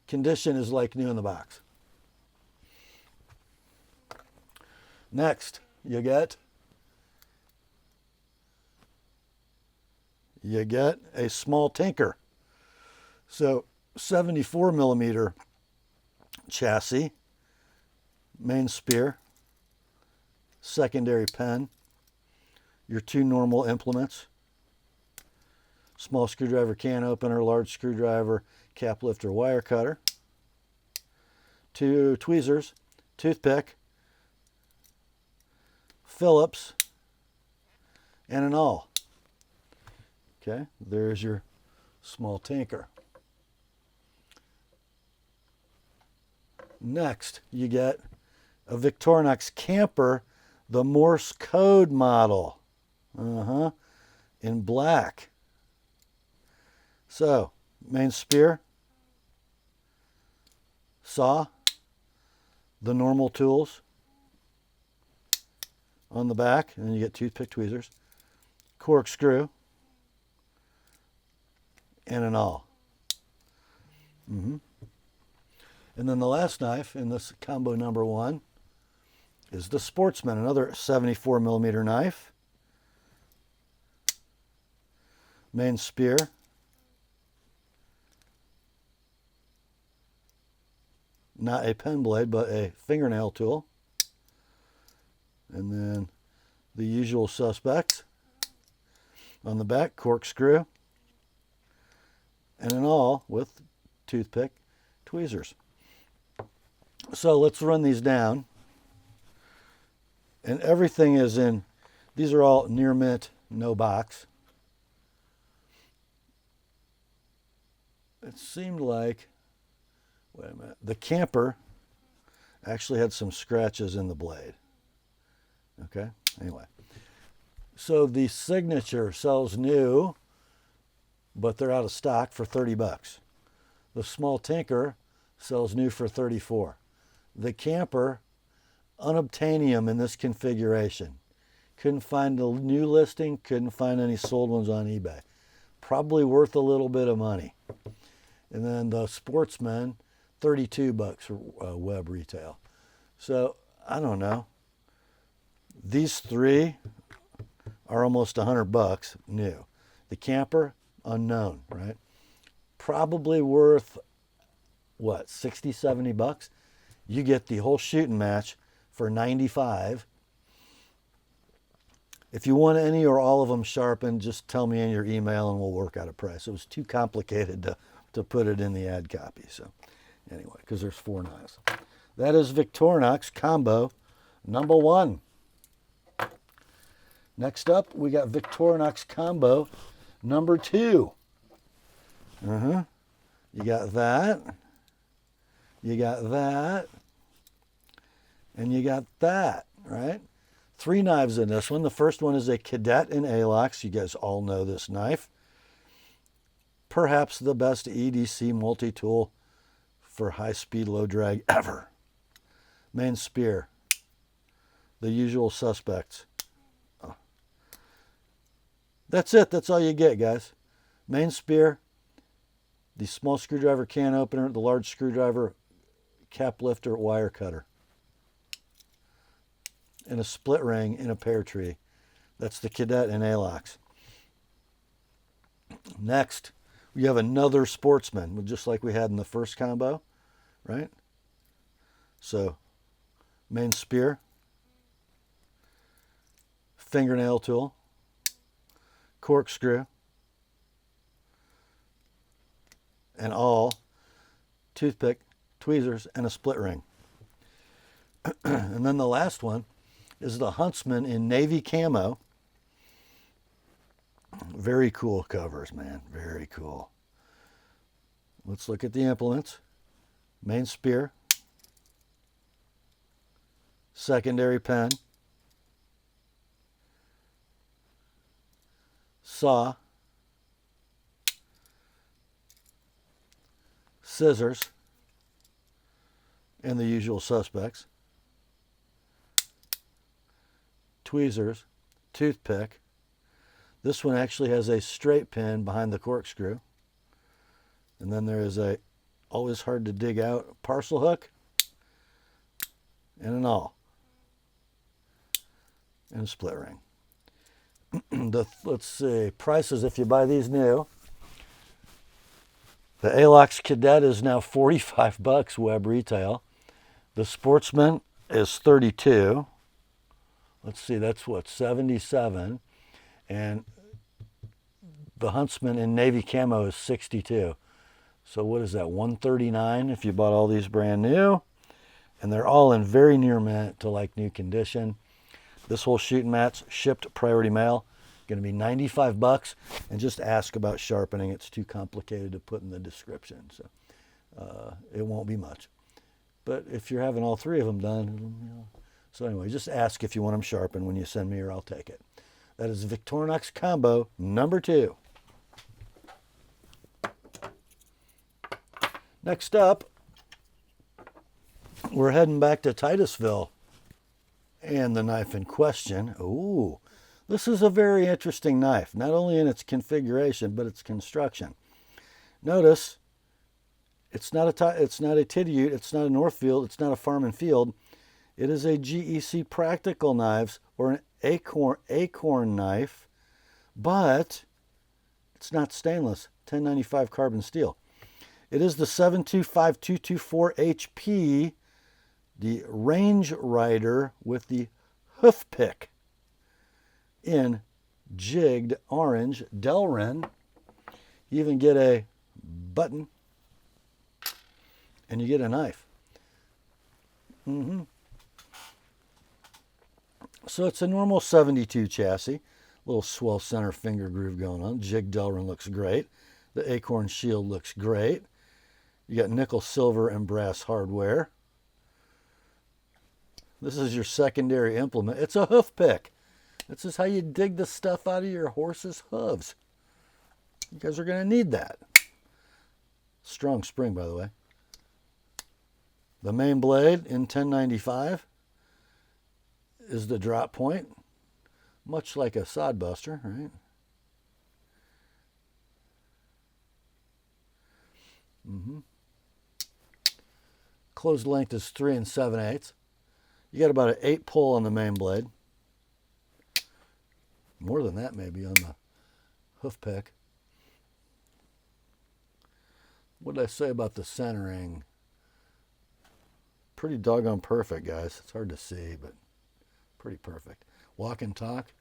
Condition is like new in the box. Next, you get a small tinker. So 74 millimeter chassis, main spear, secondary pen, your 2 normal implements, small screwdriver can opener, large screwdriver, cap lifter, wire cutter, 2 tweezers, toothpick, Phillips, and an awl. Okay, there's your small tinker. Next, you get a Victorinox camper, the Morse code model. In black. So, main spear, saw, the normal tools on the back, and then you get toothpick, tweezers, corkscrew, and an awl. And then the last knife in this combo number 1 is the Sportsman, another 74 millimeter knife. Main spear. Not a pen blade, but a fingernail tool. And then the usual suspects. On the back, corkscrew. And an awl with toothpick, tweezers. So let's run these down. And everything is in, these are all near mint, no box. It seemed like, wait a minute, the camper actually had some scratches in the blade. Okay, anyway. So the Signature sells new, but they're out of stock for $30. The small tinker sells new for $34. The camper, unobtainium in this configuration. Couldn't find a new listing, couldn't find any sold ones on eBay. Probably worth a little bit of money. And then the Sportsman, $32 for web retail. So, I don't know. These 3 are almost $100 new. The camper, unknown, right? Probably worth, what, 60, 70 bucks? You get the whole shooting match for $95. If you want any or all of them sharpened, just tell me in your email and we'll work out a price. It was too complicated to put it in the ad copy. So anyway, because there's 4 knives. That is Victorinox combo number 1. Next up, we got Victorinox combo number 2. You got that. You got that. And you got that, right? 3 knives in this one. The first one is a Cadet in Alox. You guys all know this knife. Perhaps the best EDC multi-tool for high-speed, low-drag ever. Main spear. The usual suspects. Oh. That's it. That's all you get, guys. Main spear. The small screwdriver can opener. The large screwdriver cap lifter wire cutter. And a split ring in a pear tree. That's the Cadet in Alox. Next, we have another Sportsman, just like we had in the first combo, right? So, main spear, fingernail tool, corkscrew, and all toothpick, tweezers, and a split ring. And then the last one is the Huntsman in navy camo. Very cool covers, man. Very cool. Let's look at the implements. Main spear. Secondary pen. Saw. Scissors. And the usual suspects. Tweezers, toothpick. This one actually has a straight pin behind the corkscrew. And then there is a, always hard to dig out, parcel hook and an awl. And a split ring. Let's see, prices if you buy these new. The Alox Cadet is now $45 web retail. The Sportsman is $32. Let's see, that's what, $77. And the Huntsman in navy camo is $62. So what is that, $139 if you bought all these brand new? And they're all in very near mint to like new condition. This whole shooting mat's shipped priority mail. Going to be $95. And just ask about sharpening. It's too complicated to put in the description. So it won't be much. But if you're having all 3 of them done, you know. So anyway, just ask if you want them sharpened when you send me or I'll take it. That is Victorinox combo number 2. Next up, we're heading back to Titusville and the knife in question. Ooh, this is a very interesting knife, not only in its configuration, but its construction. Notice, it's not a TaggedOut, it's not a Northfield, it's not a Farm and Field. It is a GEC Practical Knives or an Acorn knife, but it's not stainless, 1095 carbon steel. It is the 725224 HP, the Range Rider with the hoof pick in jigged orange Delrin. You even get a button and you get a knife. So it's a normal 72 chassis. Little swell center finger groove going on. Jig Delrin looks great. The Acorn shield looks great. You got nickel, silver, and brass hardware. This is your secondary implement. It's a hoof pick. This is how you dig the stuff out of your horse's hooves. You guys are going to need that. Strong spring, by the way. The main blade in 1095 is the drop point, much like a sodbuster, right? Closed length is 3 7/8. You got about an 8 pull on the main blade. More than that maybe on the hoof pick. What did I say about the centering? Pretty doggone perfect, guys. It's hard to see, but pretty perfect. Walk and talk.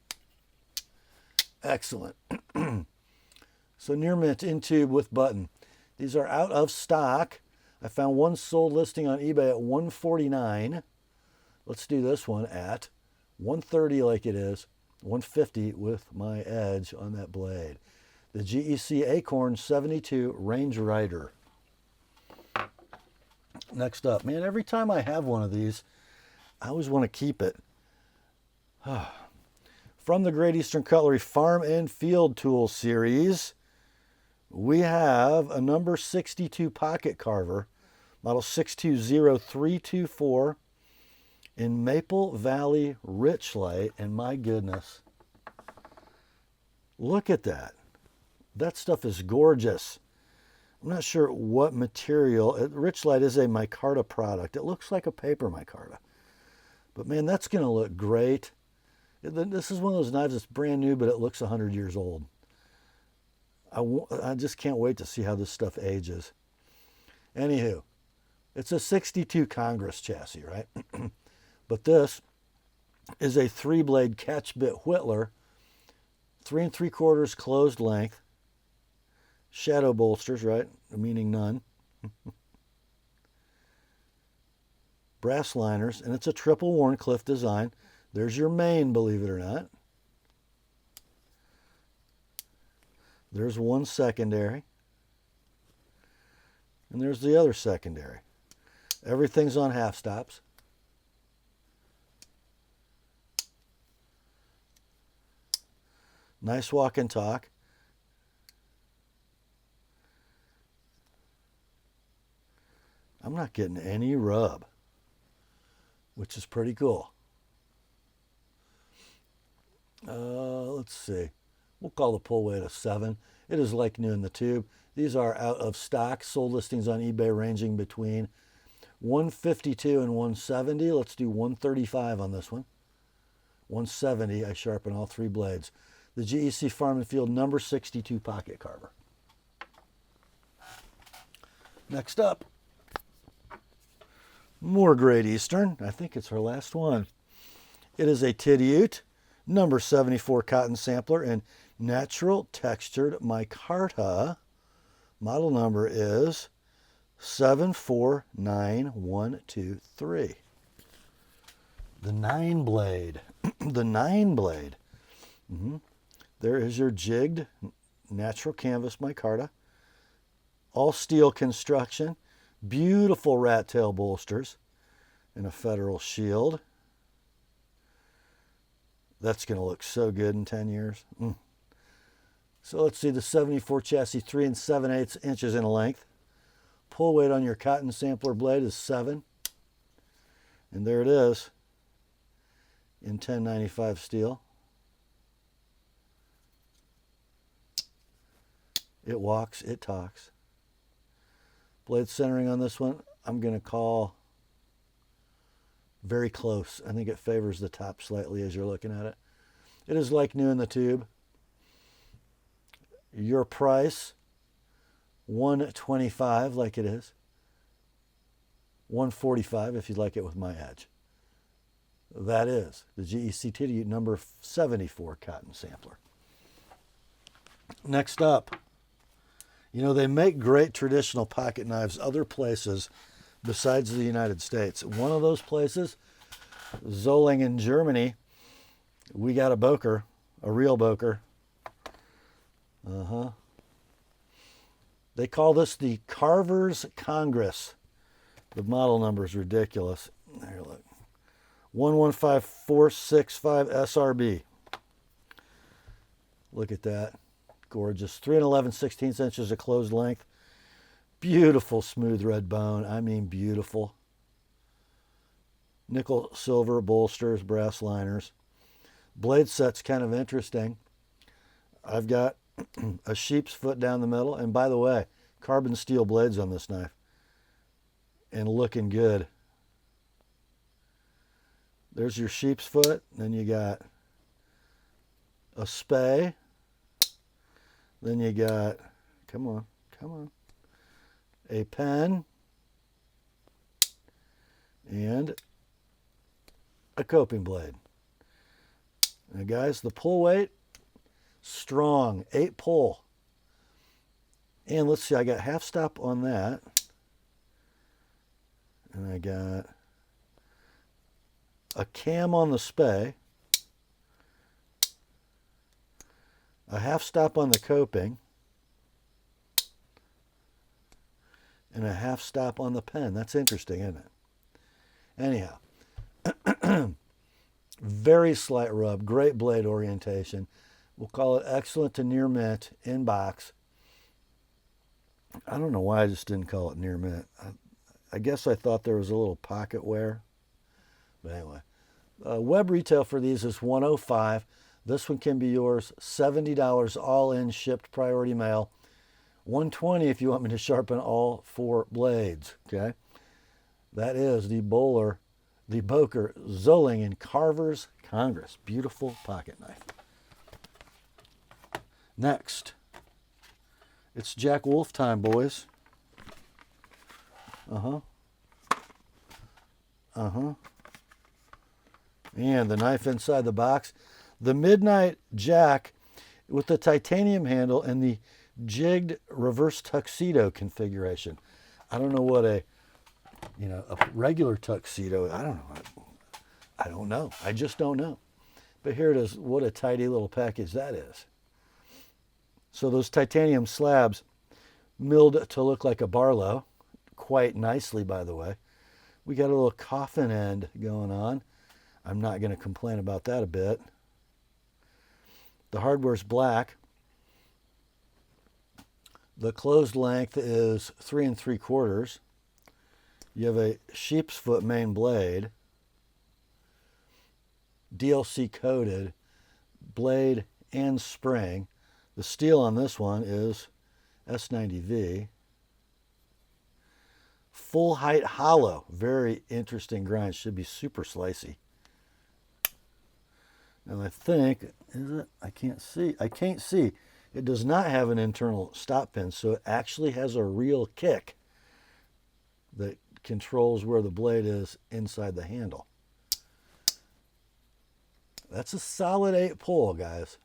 Excellent. So near mint in tube with button. These are out of stock. I found one sold listing on eBay at $149. Let's do this one at $130 like it is, $150 with my edge on that blade. The GEC Acorn 72 Range Rider. Next up, man, every time I have one of these, I always want to keep it. From the Great Eastern Cutlery Farm and Field Tool Series, we have a number 62 pocket carver, model 620324 in Maple Valley Richlight. And my goodness, look at that. That stuff is gorgeous. I'm not sure what material. Richlight is a micarta product. It looks like a paper micarta. But man, that's going to look great. This is one of those knives that's brand new, but it looks 100 years old. I just can't wait to see how this stuff ages. Anywho, it's a 62 Congress chassis, right? But this is a 3-blade catch bit whittler, 3 3/4 closed length, shadow bolsters, right? Meaning none. Brass liners, and it's a triple Warncliffe design. There's your main, believe it or not. There's one secondary. And there's the other secondary. Everything's on half stops. Nice walk and talk. I'm not getting any rub, which is pretty cool. Let's see. We'll call the pull weight a 7. It is like new in the tube. These are out of stock. Sold listings on eBay ranging between $152 and $170. Let's do $135 on this one. $170. I sharpen all 3 blades. The GEC Farm and Field number 62 pocket carver. Next up, more Great Eastern. I think it's our last one. It is a TaggedOut number 74 cotton sampler in natural textured micarta. Model number is 749123. The 9-blade. The 9-blade. There is your jigged natural canvas micarta. All steel construction. Beautiful rat tail bolsters and a federal shield. That's going to look so good in 10 years. So let's see the 74 chassis, 3 7/8 inches in length. Pull weight on your cotton sampler blade is 7. And there it is in 1095 steel. It walks, it talks. Blade centering on this one, I'm going to call very close. I think it favors the top slightly as you're looking at it. It is like new in the tube. Your price, $125 like it is. $145 if you'd like it with my edge. That is the GEC TaggedOut number 74 cotton sampler. Next up, you know, they make great traditional pocket knives other places besides the United States. One of those places, Solingen, Germany, we got a Boker, a real Boker. They call this the Carver's Congress. The model number is ridiculous. There, look. 115465 SRB. Look at that. Gorgeous. 3 11/16 inches of closed length. Beautiful smooth red bone. I mean beautiful. Nickel silver bolsters, brass liners. Blade set's kind of interesting. I've got a sheep's foot down the middle. And by the way, carbon steel blades on this knife. And looking good. There's your sheep's foot. Then you got a spay. Then you got, come on, a pen and a coping blade. Now guys, the pull weight, Strong 8-pull. And let's see, I got half stop on that. And I got a cam on the spay. A half stop on the coping. And a half stop on the pen. That's interesting, isn't it? Anyhow, very slight rub, great blade orientation. We'll call it excellent to near mint in box. I don't know why I just didn't call it near mint. I guess I thought there was a little pocket wear. But anyway, web retail for these is $105. This one can be yours, $70 all in, shipped priority mail. $120 if you want me to sharpen all 4 blades, okay? That is the Boker Zolling in Carver's Congress. Beautiful pocket knife. Next, it's Jack Wolf time, boys. And the knife inside the box. The Midnight Jack with the titanium handle and the jigged reverse tuxedo configuration. I don't know what a regular tuxedo, I don't know. I just don't know. But here it is. What a tidy little package that is. So those titanium slabs milled to look like a Barlow, quite nicely, by the way. We got a little coffin end going on. I'm not going to complain about that a bit. The hardware's black. The closed length is 3 3/4. You have a sheep's foot main blade, DLC coated blade and spring. The steel on this one is S90V. Full height hollow, very interesting grind. Should be super slicey. And I think, is it? I can't see. It does not have an internal stop pin, so it actually has a real kick that controls where the blade is inside the handle. That's a solid 8-pull, guys.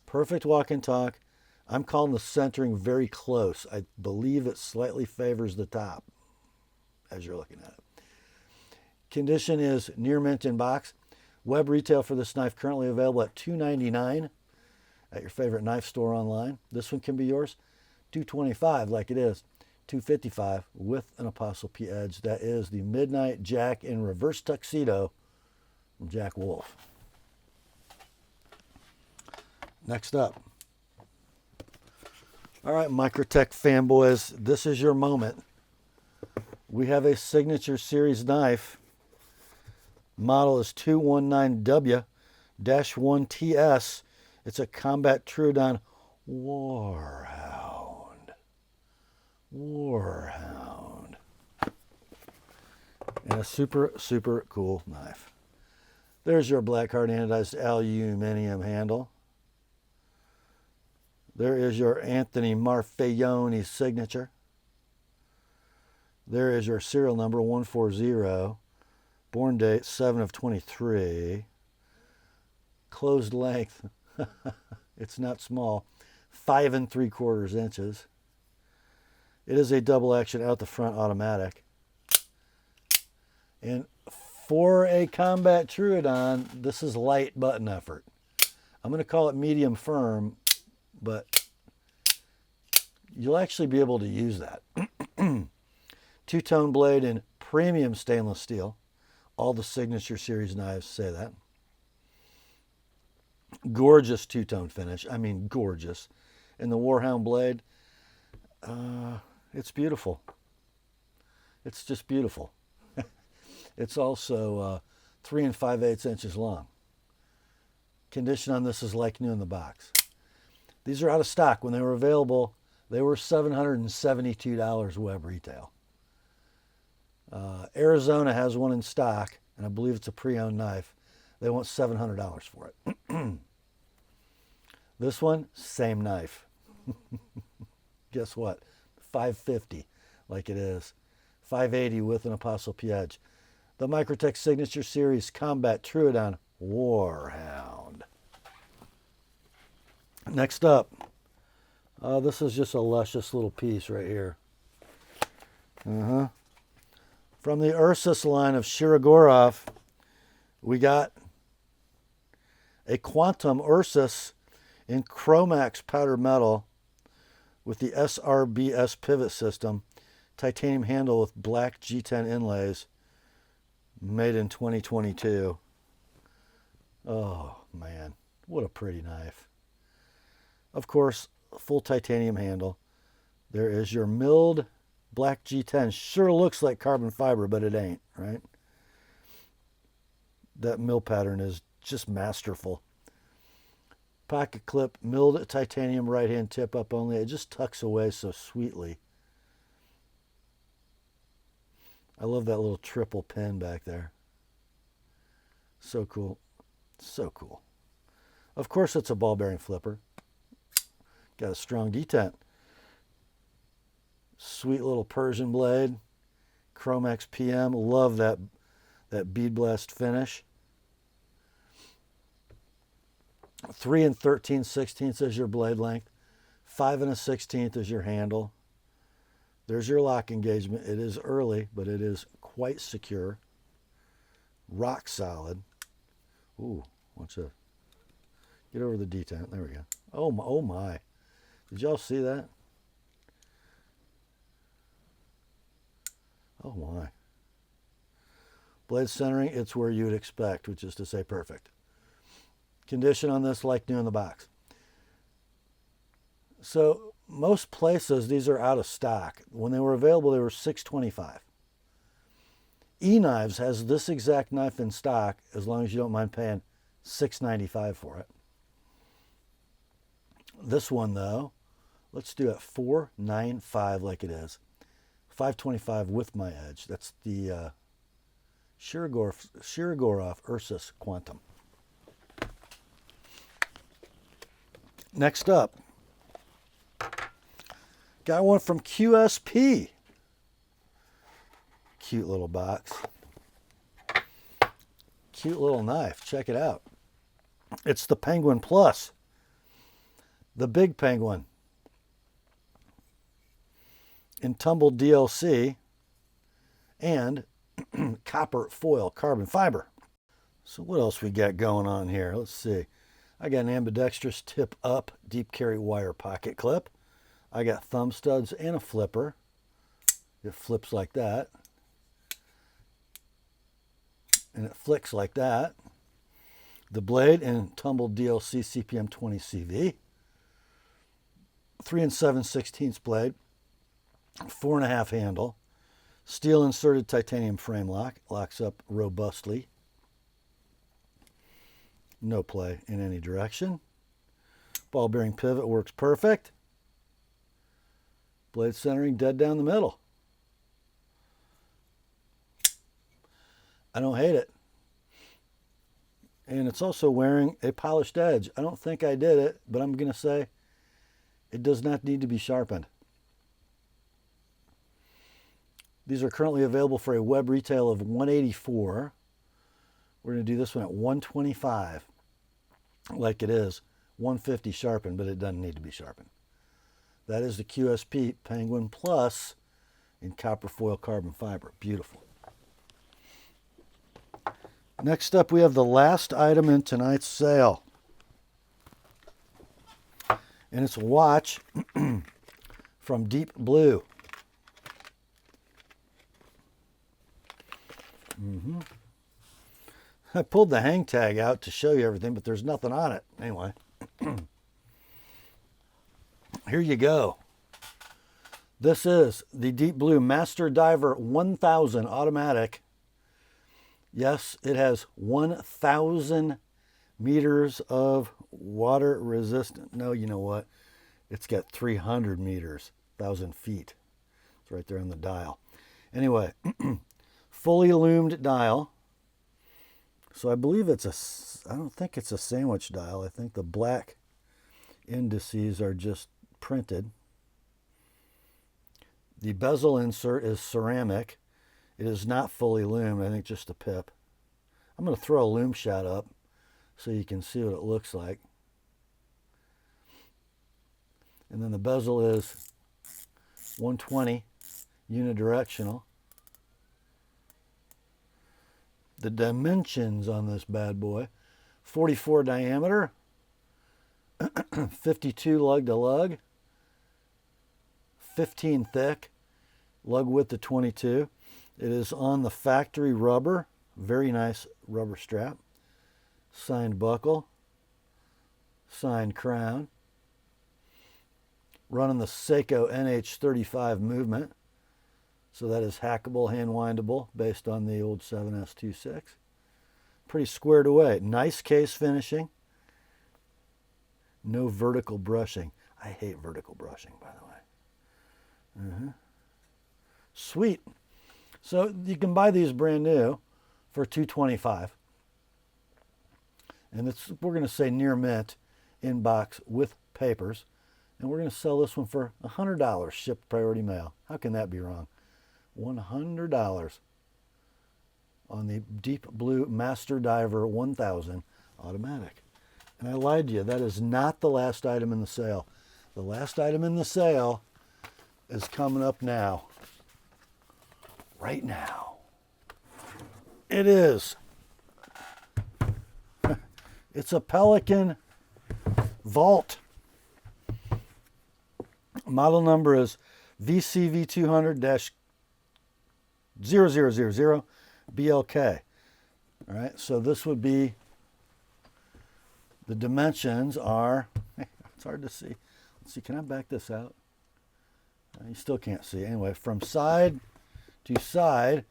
Perfect walk and talk. I'm calling the centering very close. I believe it slightly favors the top as you're looking at it. Condition is near mint in box. Web retail for this knife currently available at $299 at your favorite knife store online. This one can be yours. $225 like it is. $255 with an Apostle P edge. That is the Midnight Jack in reverse tuxedo from Jack Wolf. Next up. All right, Microtech fanboys, this is your moment. We have a Signature Series knife. Model is 219W-1TS. It's a Combat Trudon Warhound. And a super, super cool knife. There's your black card anodized aluminum handle. There is your Anthony Marfayoni signature. There is your serial number 140. Born date 7 of 23. Closed length. It's not small. 5 3/4 inches. It is a double action out the front automatic. And for a Combat Trudon, this is light button effort. I'm going to call it medium firm, but you'll actually be able to use that. Two-tone blade in premium stainless steel. All the Signature Series knives say that. Gorgeous two-tone finish. I mean, gorgeous. And the Warhound blade, it's beautiful. It's just beautiful. It's also 3 5/8 inches long. Condition on this is like new in the box. These are out of stock. When they were available, they were $772 web retail. Arizona has one in stock, and I believe it's a pre-owned knife. They want $700 for it. This one, same knife. Guess what? $550 like it is. $580 with an Apostle P edge. The Microtech Signature Series Combat Trudon Warhound. Next up, this is just a luscious little piece right here. From the Ursus line of Shirogorov, we got a Quantum Ursus in Chromax powder metal with the SRBS pivot system, titanium handle with black G10 inlays, made in 2022. Oh man, what a pretty knife. Of course, full titanium handle. There is your milled black G10. Sure looks like carbon fiber, but it ain't, right? That mill pattern is just masterful. Pocket clip, milled titanium right hand tip up only. It just tucks away so sweetly. I love that little triple pin back there. So cool. So cool. Of course it's a ball bearing flipper. Got a strong detent. Sweet little Persian blade. Chromax PM. Love that bead blast finish. 3 13/16 is your blade length. 5 1/16 is your handle. There's your lock engagement. It is early, but it is quite secure. Rock solid. Ooh, watch that. Get over the detent. There we go. Oh my. Did y'all see that? Oh my. Blade centering, it's where you would expect, which is to say perfect. Condition on this like new in the box. So most places these are out of stock. When they were available, they were $6.25. E-Knives has this exact knife in stock as long as you don't mind paying $6.95 for it. This one though, let's do it $4.95 like it is. $5.25 with my edge. That's the Shirogorov Ursus Quantum. Next up, got one from QSP. Cute little box. Cute little knife. Check it out. It's the Penguin Plus. The big penguin. In tumbled DLC and copper foil carbon fiber. So what else we got going on here? Let's see. I got an ambidextrous tip up deep carry wire pocket clip. I got thumb studs and a flipper. It flips like that. And it flicks like that. The blade in tumbled DLC CPM 20 CV. 3 7/16 blade. 4.5 handle. Steel inserted titanium frame lock. Locks up robustly. No play in any direction. Ball bearing pivot works perfect. Blade centering dead down the middle. I don't hate it. And it's also wearing a polished edge. I don't think I did it, but I'm going to say it does not need to be sharpened. These are currently available for a web retail of $184. We're going to do this one at $125. Like it is. $150 sharpened, but it doesn't need to be sharpened. That is the QSP Penguin Plus in copper foil carbon fiber. Beautiful. Next up, we have the last item in tonight's sale. And it's a watch from Deep Blue. I pulled the hang tag out to show you everything, but there's nothing on it. Anyway, here you go. This is the Deep Blue Master Diver 1000 automatic. Yes, it has 1,000 meters of water resistant. No, you know what? It's got 300 meters, 1,000 feet. It's right there on the dial. Anyway, fully illumined dial. So I believe I don't think it's a sandwich dial. I think the black indices are just printed. The bezel insert is ceramic. It is not fully loomed, I think just a pip. I'm going to throw a loom shot up so you can see what it looks like. And then the bezel is 120 unidirectional. The dimensions on this bad boy, 44 diameter, 52 lug to lug, 15 thick, lug width to 22. It is on the factory rubber, very nice rubber strap, signed buckle, signed crown, running the Seiko NH35 movement. So that is hackable, hand-windable, based on the old 7S26. Pretty squared away. Nice case finishing. No vertical brushing. I hate vertical brushing, by the way. Sweet. So you can buy these brand new for $225. And we're going to say near mint in box with papers. And we're going to sell this one for $100 shipped priority mail. How can that be wrong? $100 on the Deep Blue Master Diver 1000 automatic. And I lied to you, that is not the last item in the sale. The last item in the sale is coming up now. Right now. It is. It's a Pelican Vault. Model number is VCV200-0000 BLK. All right, so this would be, the dimensions are, it's hard to see. Let's see, can I back this out? You still can't see. Anyway, from side to side,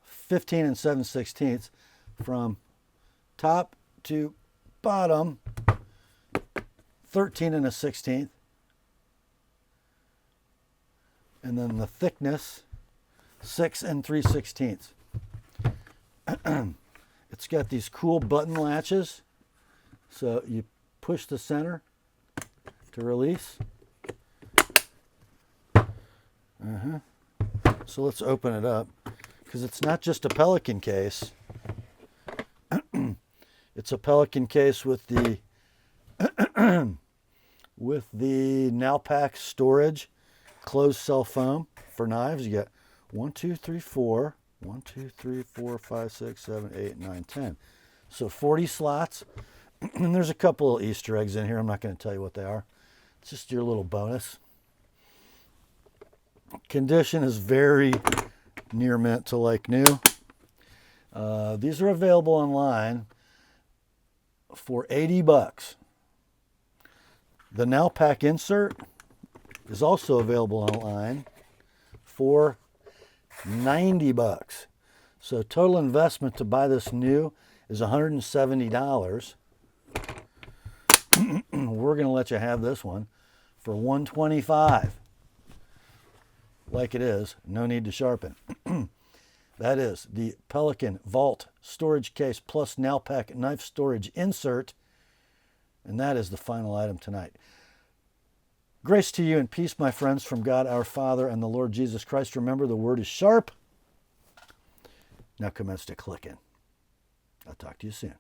15 and 7/16. From top to bottom, 13 and 1/16. And then the thickness, 6 and 3/16. It's got these cool button latches. So you push the center to release. So let's open it up, because it's not just a Pelican case. It's a Pelican case with the Nalpac storage, closed cell foam for knives. You got 1, 2, 3, 4, 1, 2, 3, 4, 5, 6, 7, 8, 9, 10. So 40 slots. And there's a couple of Easter eggs in here. I'm not going to tell you what they are. It's just your little bonus. Condition is very near mint to like new. These are available online for $80. The Nalpac insert is also available online for $90. So total investment to buy this new is $170. We're going to let you have this one for $125. Like it is, no need to sharpen. That is the Pelican Vault storage case plus Nalpac knife storage insert. And that is the final item tonight. Grace to you and peace, my friends, from God our Father and the Lord Jesus Christ. Remember, the word is sharp. Now commence to clicking. I'll talk to you soon.